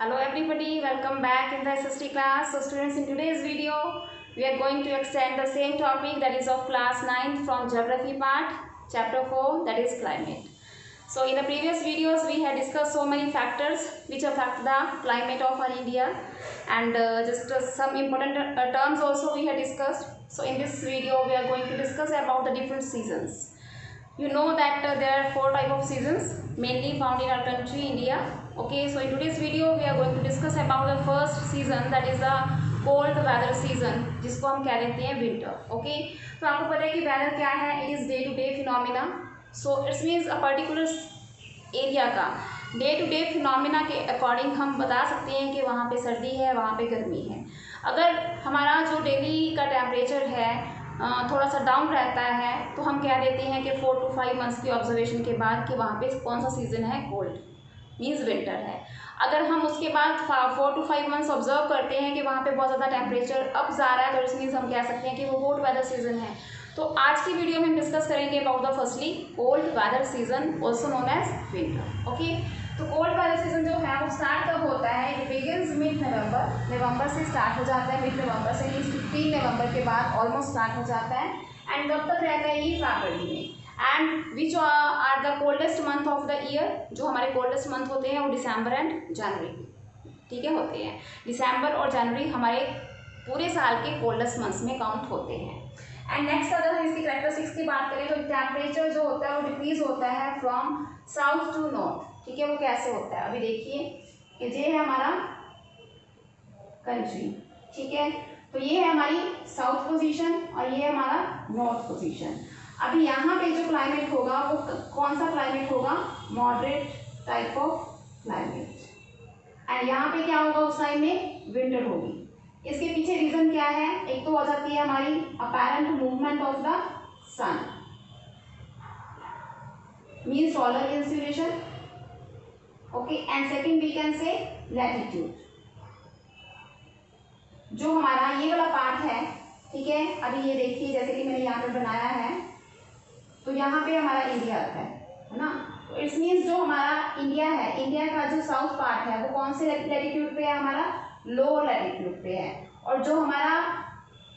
Hello everybody, welcome back in the SST class. So students, in today's video, we are going to extend the same topic that is of class 9 from geography part, chapter 4, that is climate. So in the previous videos, we had discussed so many factors which affect the climate of our India, and some important terms also we had discussed. So in this video, we are going to discuss about the different seasons. You know that there are 4 type of seasons mainly found in our country India. Okay, so in today's video we are going to discuss about the first season, that is the cold weather season, जिसको हम कह देते हैं winter. Okay, तो आपको पता है कि weather क्या है? It is day to day phenomena. So it means a particular area का डे टू डे फिनोमिना के अकॉर्डिंग हम बता सकते हैं कि वहाँ पे सर्दी है, वहाँ पे गर्मी है. अगर हमारा जो डेली का टेम्परेचर है थोड़ा सा डाउन रहता है तो हम कह देते हैं कि 4 to 5 मंथ्स की ऑब्जर्वेशन के बाद कि वहाँ पे कौन सा सीज़न है, कोल्ड मीन्स विंटर है. अगर हम उसके बाद 4 to 5 मंथ्स ऑब्जर्व करते हैं कि वहाँ पे बहुत ज़्यादा टेम्परेचर अप जा रहा है तो इस मीन्स हम कह सकते हैं कि वो कोल्ड वेदर सीजन है. तो आज की वीडियो में हम डिस्कस करेंगे about the firstly cold weather season also known as winter. Okay, तो कोल्ड वेदर सीजन जो है वो स्टार्ट कब होता है? इट बिगिंस मिड नवंबर से स्टार्ट हो जाता है. मिड नवंबर से मीन्स 15 नवंबर के बाद ऑलमोस्ट स्टार्ट हो जाता है एंड कब तक रहता है? ये फरवरी में. And which are the coldest month of the year? जो हमारे कोल्डेस्ट मंथ होते हैं वो दिसंबर एंड जनवरी, ठीक है, होते हैं. दिसंबर और जनवरी हमारे पूरे साल के कोल्डेस्ट मंथ्स में काउंट होते हैं. एंड नेक्स्ट अगर हम इसकी कैरेक्टरिस्टिक्स की बात करें तो टेम्परेचर जो होता है वो डिक्रीज होता है फ्रॉम साउथ टू नॉर्थ. ठीक है, वो कैसे होता है? अभी देखिए कि ये है हमारा कंट्री, ठीक है, तो ये है हमारी साउथ पोजीशन और ये है हमारा नॉर्थ पोजीशन. अभी यहाँ पे जो क्लाइमेट होगा वो कौन सा क्लाइमेट होगा? Moderate type of climate. And यहाँ पे क्या होगा? उस टाइम में विंटर होगी. इसके पीछे रीजन क्या है? एक तो हो जाती है हमारी apparent movement of the sun mean solar insulation. Okay, and second we can say latitude. जो हमारा ये वाला पार्ट है, ठीक है, अभी ये देखिए जैसे कि मैंने यहाँ पे बनाया है तो यहाँ पे हमारा इंडिया आता है ना. तो इट्स मीन्स जो हमारा इंडिया है, इंडिया का जो साउथ पार्ट है वो कौन से लैटिट्यूड पे है? हमारा लोअर लैटिट्यूड पे है. और जो हमारा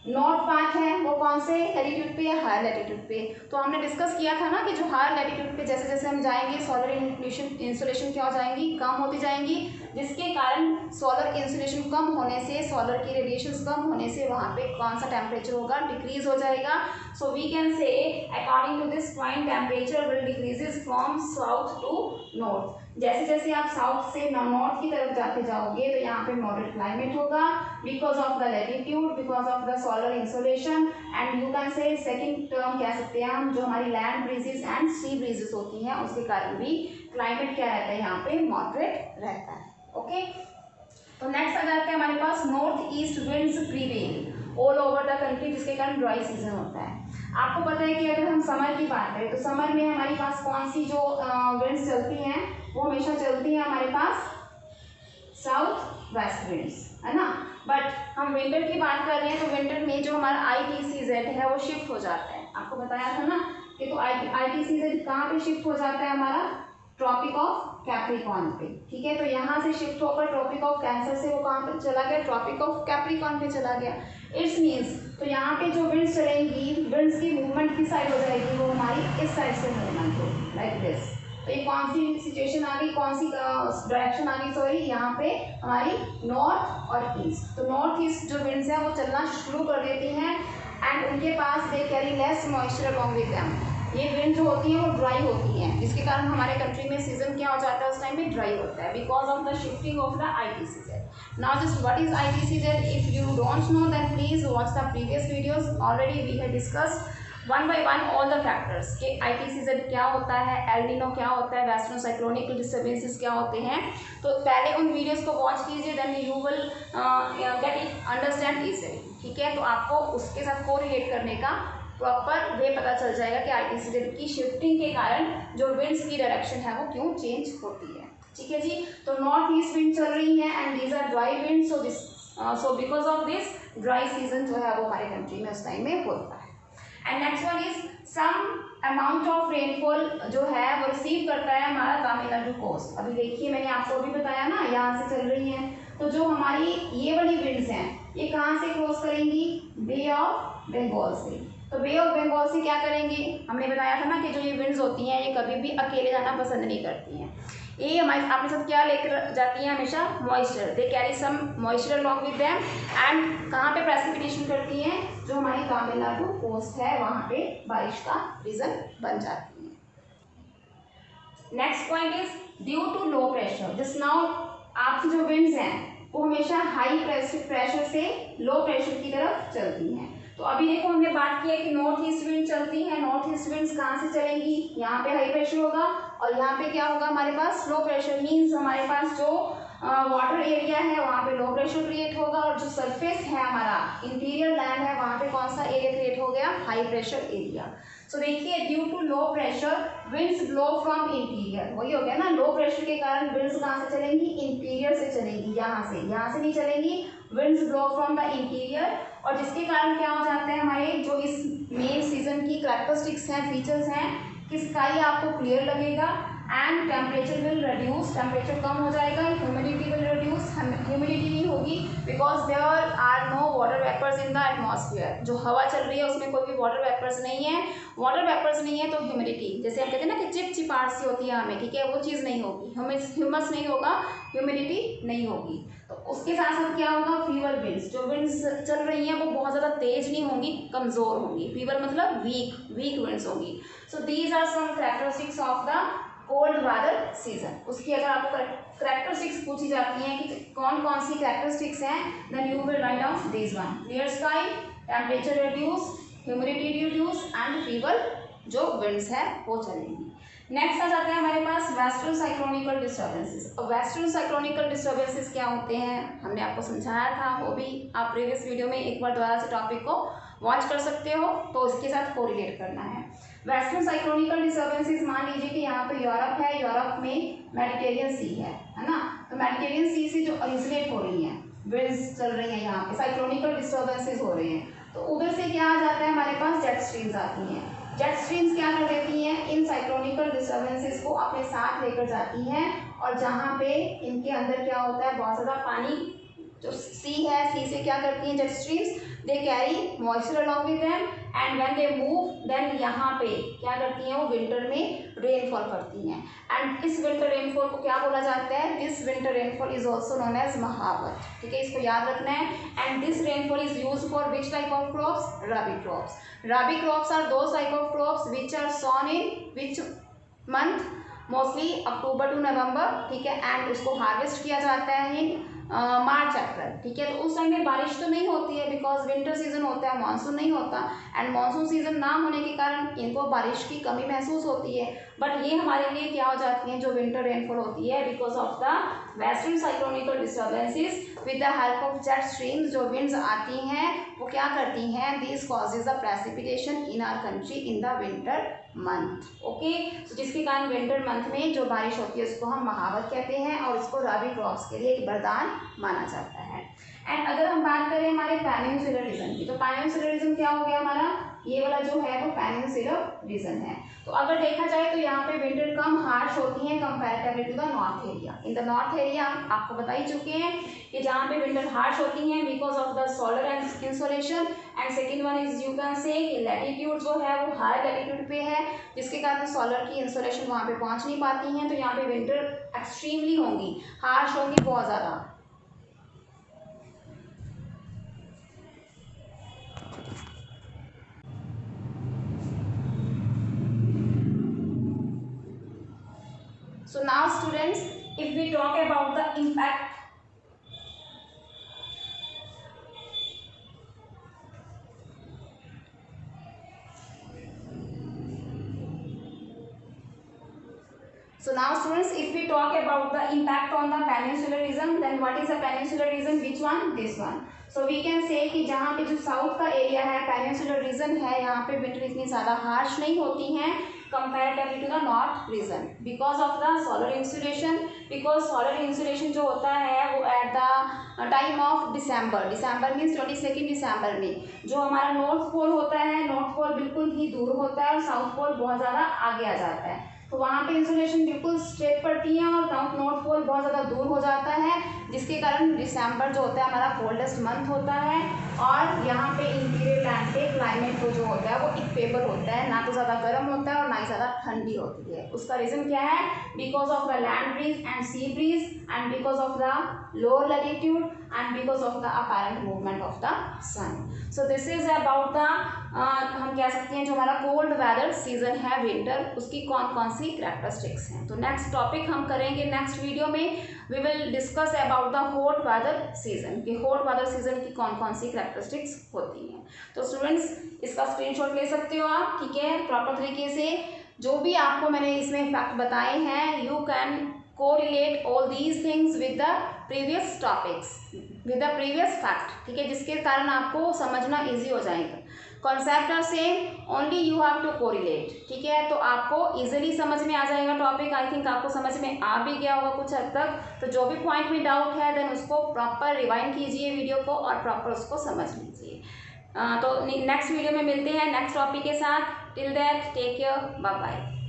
नॉर्थ पार्ट है वो कौन से लैटिट्यूड पे है? हायर लैटिट्यूड पे. तो हमने डिस्कस किया था ना कि जो हायर लैटिट्यूड पे जैसे जैसे हम जाएंगे सोलर इंसुलेशन क्या हो जाएंगी? कम होती जाएंगी, जिसके कारण सोलर इंसुलेशन कम होने से, सोलर की रेडिएशंस कम होने से वहाँ पे कौन सा टेम्परेचर होगा? डिक्रीज हो जाएगा. So we can say according to this point temperature will decreases from south to north. जैसे जैसे आप साउथ से नॉर्थ की तरफ जाते जाओगे तो यहाँ पे मॉडरेट क्लाइमेट होगा because of the latitude, because of the solar insulation. And you can say second term कह सकते हैं हम, जो हमारी land breezes and sea breezes होती हैं उसके कारण भी क्लाइमेट क्या रहता है? यहाँ पे मॉडरेट रहता है. ओके, तो नेक्स्ट आ जाते हैं हमारे पास north east winds prevail all over the country, जिसके कारण ड्राई सीजन होता है. आपको पता है कि अगर हम समर की बात करें तो समर में हमारे पास कौन सी जो विंड्स चलती हैं वो हमेशा चलती हैं हमारे पास साउथ वेस्ट विंड्स, है ना. बट हम विंटर की बात कर रहे हैं तो विंटर में जो हमारा ITCZ है वो शिफ्ट हो जाता है. आपको बताया था ना कि तो ITCZ कहाँ पे शिफ्ट हो जाता है? हमारा ट्रॉपिक ऑफ कैप्रिकॉर्न पे. ठीक है, तो यहाँ से शिफ्ट होकर ट्रॉपिक ऑफ कैंसर से वो कहाँ पे चला गया? ट्रॉपिक ऑफ कैप्रिकॉर्न पे चला गया. इट्स मीन्स तो यहाँ पे जो विंड्स चलेंगी, विंड्स की मूवमेंट किस साइड हो जाएगी? वो हमारी इस साइड से मूवमेंट होगी, लाइक दिस. तो ये कौन सी सिचुएशन आ गई, कौन सी डायरेक्शन आ गई? सॉरी, यहाँ पे हमारी नॉर्थ और ईस्ट. तो नॉर्थ ईस्ट जो विंड्स हैं वो चलना शुरू कर देती हैं एंड उनके पास they carry less moisture along with them. ये विंड जो होती है वो ड्राई होती हैं, जिसके कारण हमारे कंट्री में सीजन क्या हो जाता है? उस टाइम में ड्राई होता है because of the shifting of the ITCZ. Now just what is ITCZ? If you don't know then please watch the previous videos. Already we have discussed one by one all the factors कि ITCZ क्या होता है, El Nino क्या होता है, western cyclonical disturbances क्या होते हैं. तो पहले उन वीडियोस को वॉच कीजिए, then you will get it understand easily. ठीक है, तो आपको उसके साथ कोरिलेट करने का प्रॉपर वे पता चल जाएगा कि ITCZ की शिफ्टिंग के कारण जो विंड्स की डायरेक्शन है वो क्यों चेंज होती है. ठीक है जी, तो नॉर्थ ईस्ट विंड चल रही है and these are dry wind. So because of this dry season जो है वो हमारे कंट्री में उस टाइम में होता है. And next one is some amount of rainfall जो है वो रिसीव करता है हमारा तमिलनाडु कोस्ट। अभी देखिए मैंने आपको अभी बताया ना, यहाँ से चल रही हैं, तो जो हमारी ये वाली विंड्स हैं ये कहाँ से क्रॉस करेंगी, बे ऑफ बंगाल से। तो बे ऑफ बंगाल से क्या करेंगे, हमने बताया था ना कि जो ये विंड्स होती हैं ये कभी भी अकेले जाना पसंद नहीं करती हैं। ये हमारे अपने साथ क्या लेकर जाती हैं, हमेशा moisture, they carry some moisture along with them, and कहाँ पे प्रेसिपिटेशन करती हैं, जो हमारी तमिलनाडु कोस्ट है वहाँ पे बारिश का रीजन बन जाती है। Next point is due to low pressure. Just now आपकी जो विंड्स हैं वो हमेशा हाई प्रेशर से लो प्रेशर की तरफ चलती हैं। तो अभी देखो हमने बात की है कि नॉर्थ ईस्ट विंड चलती है। नॉर्थ ईस्ट विंड्स कहाँ से चलेंगी, यहाँ पे हाई प्रेशर होगा और यहाँ पे क्या होगा हमारे पास, लो प्रेशर। मीन्स हमारे पास जो वाटर एरिया है वहाँ पे लो प्रेशर क्रिएट होगा, और जो सरफेस है हमारा इंटीरियर लैंड है वहाँ पे कौन सा एरिया क्रिएट हो गया, हाई प्रेशर एरिया। सो देखिए due to low pressure winds blow from interior, वही हो गया ना, लो प्रेशर के कारण विंड्स कहाँ से चलेंगी, इंटीरियर से चलेंगी, यहाँ से नहीं चलेंगी। Winds blow from the interior, और जिसके कारण क्या हो जाते हैं हमारे जो इस मेन सीजन की करैक्टरिस्टिक्स हैं, फीचर्स हैं कि स्काई आपको क्लियर लगेगा and temperature will reduce, temperature कम हो जाएगा, ह्यूमिडिटी विल रिड्यूस, ह्यूमिडिटी नहीं होगी because there are no water vapours in the atmosphere. जो हवा चल रही है उसमें कोई भी वाटर वेपर्स नहीं है, वाटर वेपर्स नहीं है तो ह्यूमिडिटी, जैसे हम कहते हैं ना कि चिपचिपाहट सी होती है हमें, ठीक है, वो चीज़ नहीं होगी, ह्यूमस नहीं होगा, ह्यूमिडिटी नहीं होगी। तो उसके साथ साथ क्या होगा, फीवर विंड्स, जो विंड्स चल रही हैं वो बहुत ज़्यादा तेज नहीं होंगी, कमज़ोर होंगी। फीवर मतलब वीक विंड्स होंगी। So these are some characteristics of the cold weather season. उसकी अगर आपको कैरेक्टरिस्टिक्स पूछी जाती हैं कि कौन कौन सी कैरेक्टरिस्टिक्स हैं, then you will write down this one, clear sky, temperature reduce, humidity reduce and fever जो विंड्स है वो चलेंगी। नेक्स्ट आ जाते हैं हमारे पास वेस्टर्न साइक्लोनिकल डिस्टर्बेंसेस। और वेस्टर्न साइक्लोनिकल डिस्टर्बेंसेस क्या होते हैं, हमने आपको समझाया था, वो भी आप प्रीवियस वीडियो में एक बार दोबारा से टॉपिक को वॉच कर सकते हो, तो इसके साथ कोरिलेट करना है। वेस्टर्न साइक्लोनिकल डिस्टर्बेंसेस, मान लीजिए कि यहाँ पे यूरोप है, यूरोप में मेडिटेरियन सी है ना, तो मेडिटेरियन सी से जो ओरिजिनेट हो रही हैं विंड्स चल रही हैं, यहाँ पे साइक्लोनिकल डिस्टर्बेंसेस हो रहे हैं, तो उधर से क्या आ जाता है हमारे पास, जेट स्ट्रीम्स आती हैं। जेट स्ट्रीम्स क्या कर देती हैं, इन साइक्लोनिकल डिस्टर्बेंसेस को अपने साथ लेकर जाती हैं, और जहाँ पे इनके अंदर क्या होता है, बहुत ज़्यादा पानी, जो सी है, सी से क्या करती हैं jet streams, they carry moisture along with them, and when they move then यहाँ पे क्या करती हैं वो विंटर में रेनफॉल करती हैं। एंड इस विंटर रेनफॉल को क्या बोला जाता है, this winter rainfall is also known as Mahawat, ठीक है, इसको याद रखना है। And this rainfall is use for which type of crops, rabi crops. Rabi crops are those type of crops which are sown in which month, mostly October to November, ठीक है, and उसको harvest किया जाता है इन मार्च अप्रैल, ठीक है। तो उस टाइम में बारिश तो नहीं होती है बिकॉज विंटर सीजन होता है, मानसून नहीं होता, एंड मानसून सीजन ना होने के कारण इनको बारिश की कमी महसूस होती है। बट ये हमारे लिए क्या हो जाती हैं, जो विंटर रेनफॉल होती है because of the western cyclonical disturbances with the help of jet streams, जो विंड्स आती हैं वो क्या करती हैं, this causes the precipitation in our country in the winter month, okay. तो जिसके कारण विंटर मंथ में जो बारिश होती है उसको हम महावत कहते हैं, और इसको रबी क्रॉप्स के लिए एक वरदान माना जाता है। एंड अगर हम बात करें हमारे पेनिनसुलर रीजन की, तो पेनिनसुलर रीजन क्या हो गया हमारा, ये वाला जो है वो पेनिनसुलर रीजन है। तो अगर देखा जाए तो यहाँ पे विंटर कम हार्श होती हैं comparatively to the north area. In the north area आपको बता ही चुके हैं कि जहाँ पे विंटर हार्श होती हैं because of the solar and insolation, and second one is you can से कि लैटिट्यूड जो है वो हाई लैटिट्यूड पे है, जिसके कारण सोलर की इंसोलेशन वहाँ पे पहुँच नहीं पाती हैं, तो यहाँ पे विंटर एक्सट्रीमली होंगी, हार्श होंगी बहुत ज़्यादा। So now students, if we talk about the impact, so now students, if we talk about the impact on the peninsular region, then what is the peninsular region, which one, this one. So we can say कि जहाँ पे जो south का area है, peninsular reason है, यहाँ पे winter इतनी ज़्यादा हार्श नहीं होती हैं comparatively to the north region because of the solar insulation. Because solar insulation जो होता है वो at the time of December means 22 दिसंबर में जो हमारा नॉर्थ पोल होता है, नॉर्थ पोल बिल्कुल ही दूर होता है और साउथ पोल बहुत ज़्यादा आगे आ जाता है। तो वहाँ पे इंसुलेशन बिल्कुल स्ट्रेट पड़ती है और नॉर्थ पोल बहुत ज़्यादा दूर हो जाता है, जिसके कारण दिसंबर जो होता है हमारा कोल्डेस्ट मंथ होता है। और यहाँ पे इंटीरियर लैंड पे क्लाइमेट जो होता है वो इक्वेबल होता है, ना तो ज़्यादा गर्म होता है और ना ही ज़्यादा ठंडी होती है। उसका रीज़न क्या है? Because of the land breeze and sea breeze and because of the lower latitude and because of the apparent movement of the sun. So this is about the हम कह सकते हैं जो हमारा कोल्ड वेदर सीजन है winter, उसकी कौन कौन सी कैरेक्टरिस्टिक्स हैं। तो नेक्स्ट टॉपिक हम करेंगे नेक्स्ट वीडियो में, we will discuss about the hot weather season कि हॉट वेदर सीजन की कौन कौन सी कैरेक्टरिस्टिक्स होती हैं। तो स्टूडेंट्स इसका स्क्रीनशॉट ले सकते हो आप, ठीक है, प्रॉपर तरीके से जो भी आपको मैंने इसमें फैक्ट बताए हैं you can correlate all these things with the previous topics with the previous fact, ठीक है, जिसके कारण आपको समझना ईजी हो जाएगा। Concept are same, only you have to correlate, ठीक है, तो आपको इजीली समझ में आ जाएगा टॉपिक। आई थिंक आपको समझ में आ भी गया होगा कुछ हद तक। तो जो भी पॉइंट में डाउट है देन उसको प्रॉपर रिवाइंड कीजिए वीडियो को और प्रॉपर उसको समझ लीजिए। तो नेक्स्ट वीडियो में मिलते हैं नेक्स्ट टॉपिक के साथ। Till that take care, bye bye.